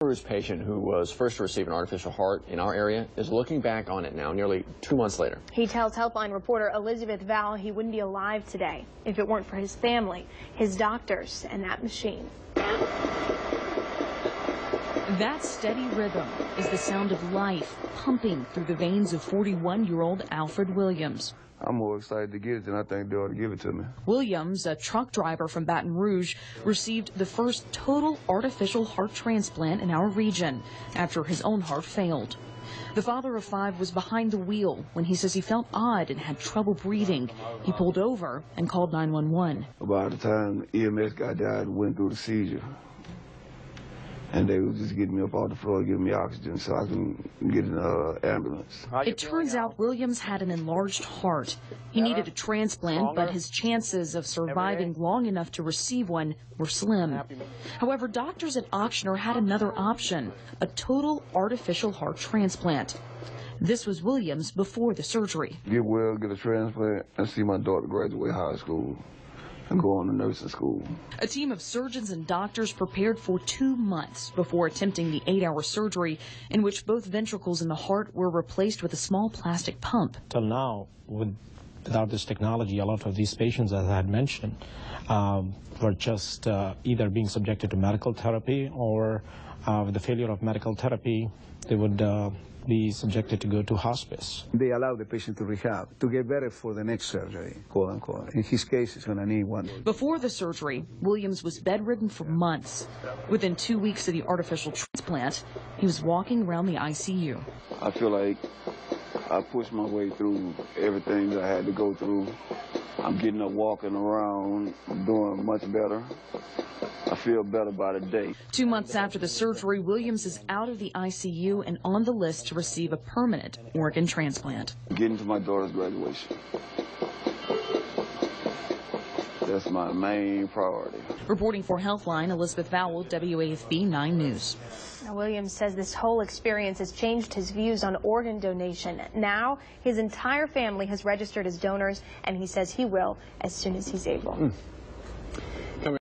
Rouge patient who was first to receive an artificial heart in our area is looking back on it now, nearly 2 months later. He tells Helpline reporter Elizabeth Val he wouldn't be alive today if it weren't for his family, his doctors, and that machine. That steady rhythm is the sound of life pumping through the veins of 41-year-old Alfred Williams. I'm more excited to get it than I think they ought to give it to me. Williams, a truck driver from Baton Rouge, received the first total artificial heart transplant in our region after his own heart failed. The father of 5 was behind the wheel when he says he felt odd and had trouble breathing. He pulled over and called 911. About the time EMS guy died and went through the seizure. And they was just getting me up off the floor, giving me oxygen so I can get in an ambulance. It turns out Williams had an enlarged heart. He needed a transplant, but his chances of surviving long enough to receive one were slim. However, doctors at Ochsner had another option, a total artificial heart transplant. This was Williams before the surgery. Get well, get a transplant, and see my daughter graduate high school and go on to nursing school. A team of surgeons and doctors prepared for 2 months before attempting the 8-hour surgery in which both ventricles in the heart were replaced with a small plastic pump. Till now, without this technology, a lot of these patients, as I had mentioned, were just either being subjected to medical therapy or with the failure of medical therapy, they would be subjected to go to hospice. They allow the patient to rehab, to get better for the next surgery, quote unquote. In his case, he's going to need one. Before the surgery, Williams was bedridden for months. Within 2 weeks of the artificial transplant, he was walking around the ICU. I feel like I pushed my way through everything that I had to go through. I'm getting up, walking around, doing much better. I feel better by the day. 2 months after the surgery, Williams is out of the ICU and on the list to receive a permanent organ transplant. Getting to my daughter's graduation. That's my main priority. Reporting for Healthline, Elizabeth Vowell, WAFB 9 News. Now, Williams says this whole experience has changed his views on organ donation. Now, his entire family has registered as donors, and he says he will as soon as he's able.